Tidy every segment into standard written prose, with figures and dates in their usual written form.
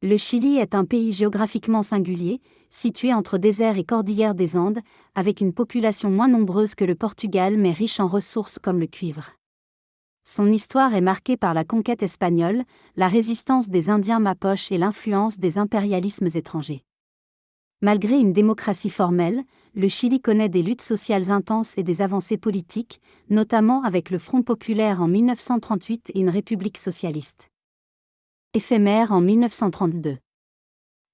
Le Chili est un pays géographiquement singulier, situé entre désert et cordillère des Andes, avec une population moins nombreuse que le Portugal mais riche en ressources comme le cuivre. Son histoire est marquée par la conquête espagnole, la résistance des Indiens Mapoches et l'influence des impérialismes étrangers. Malgré une démocratie formelle, le Chili connaît des luttes sociales intenses et des avancées politiques, notamment avec le Front populaire en 1938 et une république socialiste éphémère en 1932.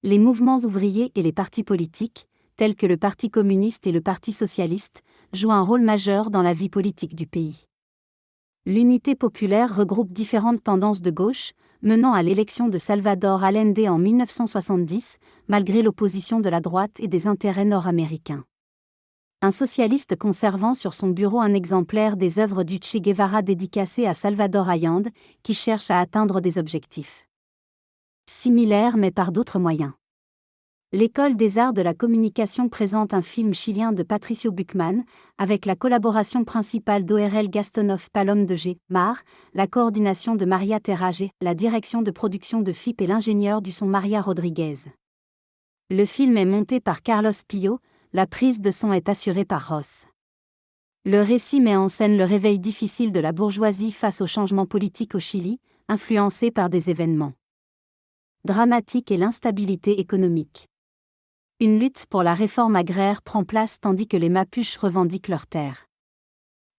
Les mouvements ouvriers et les partis politiques, tels que le Parti communiste et le Parti socialiste, jouent un rôle majeur dans la vie politique du pays. L'unité populaire regroupe différentes tendances de gauche, menant à l'élection de Salvador Allende en 1970, malgré l'opposition de la droite et des intérêts nord-américains. Un socialiste conservant sur son bureau un exemplaire des œuvres du Che Guevara dédicacé à Salvador Allende, qui cherche à atteindre des objectifs similaires mais par d'autres moyens. L'École des arts de la communication présente un film chilien de Patricio Buchmann, avec la collaboration principale d'Orel Gastonov Palom de G. Mar, la coordination de Maria Terrage, la direction de production de FIP et l'ingénieur du son Maria Rodriguez. Le film est monté par Carlos Pio, la prise de son est assurée par Ross. Le récit met en scène le réveil difficile de la bourgeoisie face au changement politique au Chili, influencé par des événements dramatiques et l'instabilité économique. Une lutte pour la réforme agraire prend place tandis que les Mapuches revendiquent leurs terres.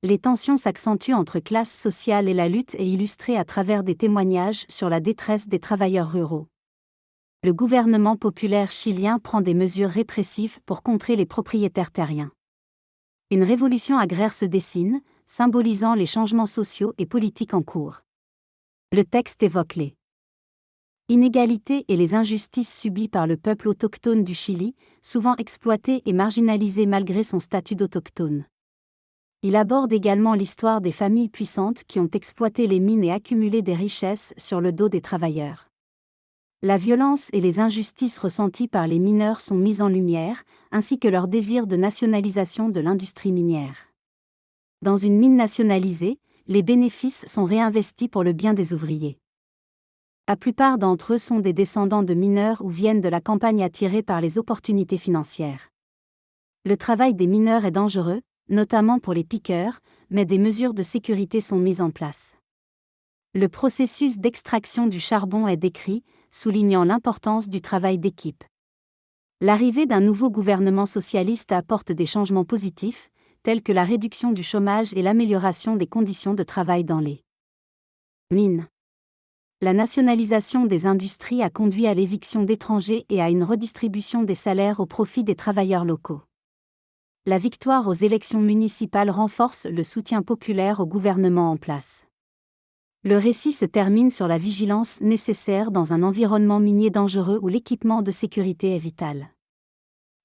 Les tensions s'accentuent entre classes sociales et la lutte est illustrée à travers des témoignages sur la détresse des travailleurs ruraux. Le gouvernement populaire chilien prend des mesures répressives pour contrer les propriétaires terriens. Une révolution agraire se dessine, symbolisant les changements sociaux et politiques en cours. Le texte évoque les inégalités et les injustices subies par le peuple autochtone du Chili, souvent exploité et marginalisé malgré son statut d'autochtone. Il aborde également l'histoire des familles puissantes qui ont exploité les mines et accumulé des richesses sur le dos des travailleurs. La violence et les injustices ressenties par les mineurs sont mises en lumière, ainsi que leur désir de nationalisation de l'industrie minière. Dans une mine nationalisée, les bénéfices sont réinvestis pour le bien des ouvriers. La plupart d'entre eux sont des descendants de mineurs ou viennent de la campagne attirés par les opportunités financières. Le travail des mineurs est dangereux, notamment pour les piqueurs, mais des mesures de sécurité sont mises en place. Le processus d'extraction du charbon est décrit, soulignant l'importance du travail d'équipe. L'arrivée d'un nouveau gouvernement socialiste apporte des changements positifs, tels que la réduction du chômage et l'amélioration des conditions de travail dans les mines. La nationalisation des industries a conduit à l'éviction d'étrangers et à une redistribution des salaires au profit des travailleurs locaux. La victoire aux élections municipales renforce le soutien populaire au gouvernement en place. Le récit se termine sur la vigilance nécessaire dans un environnement minier dangereux où l'équipement de sécurité est vital.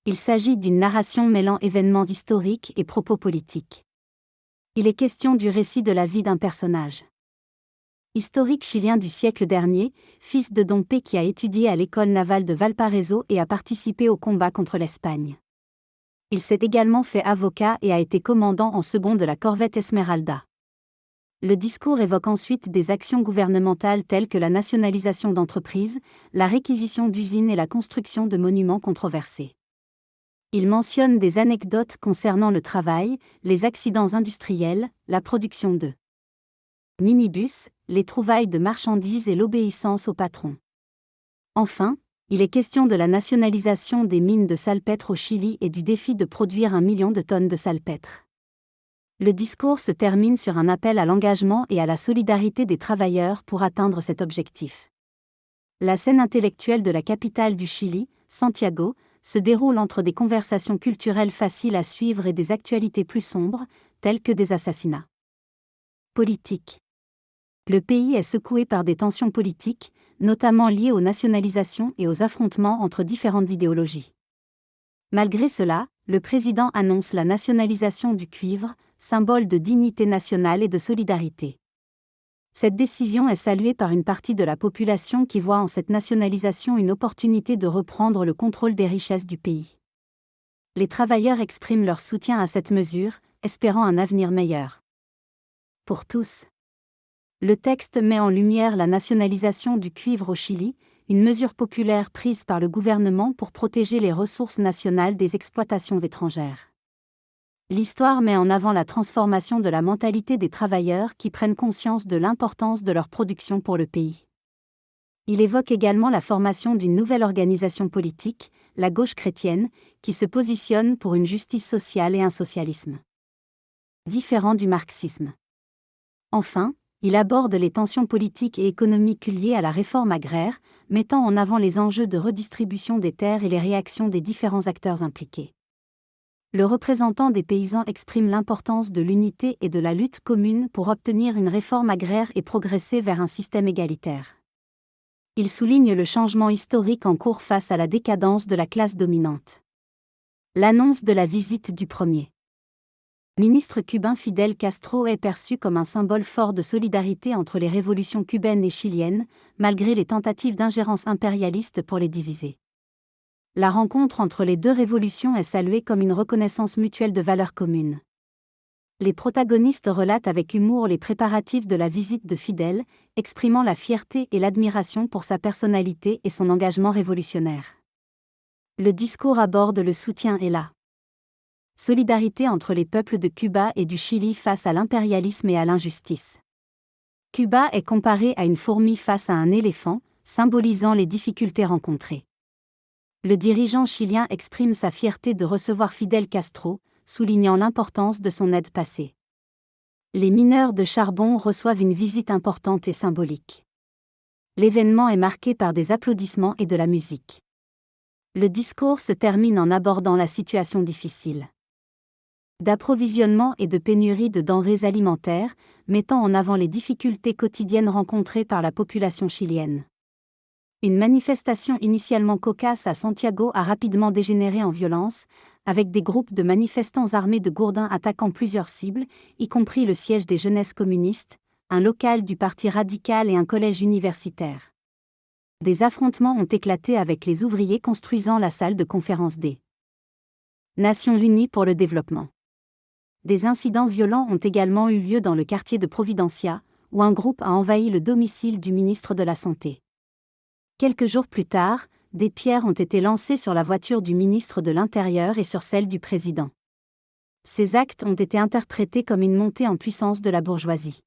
Il s'agit d'une narration mêlant événements historiques et propos politiques. Il est question du récit de la vie d'un personnage historique chilien du siècle dernier, fils de Don P qui a étudié à l'école navale de Valparaiso et a participé au combat contre l'Espagne. Il s'est également fait avocat et a été commandant en second de la corvette Esmeralda. Le discours évoque ensuite des actions gouvernementales telles que la nationalisation d'entreprises, la réquisition d'usines et la construction de monuments controversés. Il mentionne des anecdotes concernant le travail, les accidents industriels, la production de minibus, les trouvailles de marchandises et l'obéissance au patron. Enfin, il est question de la nationalisation des mines de salpêtre au Chili et du défi de produire 1 million de tonnes de salpêtre. Le discours se termine sur un appel à l'engagement et à la solidarité des travailleurs pour atteindre cet objectif. La scène intellectuelle de la capitale du Chili, Santiago, se déroule entre des conversations culturelles faciles à suivre et des actualités plus sombres, telles que des assassinats politiques. Le pays est secoué par des tensions politiques, notamment liées aux nationalisations et aux affrontements entre différentes idéologies. Malgré cela, le président annonce la nationalisation du cuivre, symbole de dignité nationale et de solidarité. Cette décision est saluée par une partie de la population qui voit en cette nationalisation une opportunité de reprendre le contrôle des richesses du pays. Les travailleurs expriment leur soutien à cette mesure, espérant un avenir meilleur pour tous. Le texte met en lumière la nationalisation du cuivre au Chili, une mesure populaire prise par le gouvernement pour protéger les ressources nationales des exploitations étrangères. L'histoire met en avant la transformation de la mentalité des travailleurs qui prennent conscience de l'importance de leur production pour le pays. Il évoque également la formation d'une nouvelle organisation politique, la gauche chrétienne, qui se positionne pour une justice sociale et un socialisme différent du marxisme. Enfin, il aborde les tensions politiques et économiques liées à la réforme agraire, mettant en avant les enjeux de redistribution des terres et les réactions des différents acteurs impliqués. Le représentant des paysans exprime l'importance de l'unité et de la lutte commune pour obtenir une réforme agraire et progresser vers un système égalitaire. Il souligne le changement historique en cours face à la décadence de la classe dominante. L'annonce de la visite du premier ministre cubain Fidel Castro est perçu comme un symbole fort de solidarité entre les révolutions cubaines et chiliennes, malgré les tentatives d'ingérence impérialiste pour les diviser. La rencontre entre les deux révolutions est saluée comme une reconnaissance mutuelle de valeurs communes. Les protagonistes relatent avec humour les préparatifs de la visite de Fidel, exprimant la fierté et l'admiration pour sa personnalité et son engagement révolutionnaire. Le discours aborde le soutien et la solidarité entre les peuples de Cuba et du Chili face à l'impérialisme et à l'injustice. Cuba est comparé à une fourmi face à un éléphant, symbolisant les difficultés rencontrées. Le dirigeant chilien exprime sa fierté de recevoir Fidel Castro, soulignant l'importance de son aide passée. Les mineurs de charbon reçoivent une visite importante et symbolique. L'événement est marqué par des applaudissements et de la musique. Le discours se termine en abordant la situation difficile d'approvisionnement et de pénurie de denrées alimentaires, mettant en avant les difficultés quotidiennes rencontrées par la population chilienne. Une manifestation initialement cocasse à Santiago a rapidement dégénéré en violence, avec des groupes de manifestants armés de gourdins attaquant plusieurs cibles, y compris le siège des Jeunesses communistes, un local du Parti radical et un collège universitaire. Des affrontements ont éclaté avec les ouvriers construisant la salle de conférence des Nations Unies pour le développement. Des incidents violents ont également eu lieu dans le quartier de Providencia, où un groupe a envahi le domicile du ministre de la Santé. Quelques jours plus tard, des pierres ont été lancées sur la voiture du ministre de l'Intérieur et sur celle du président. Ces actes ont été interprétés comme une montée en puissance de la bourgeoisie.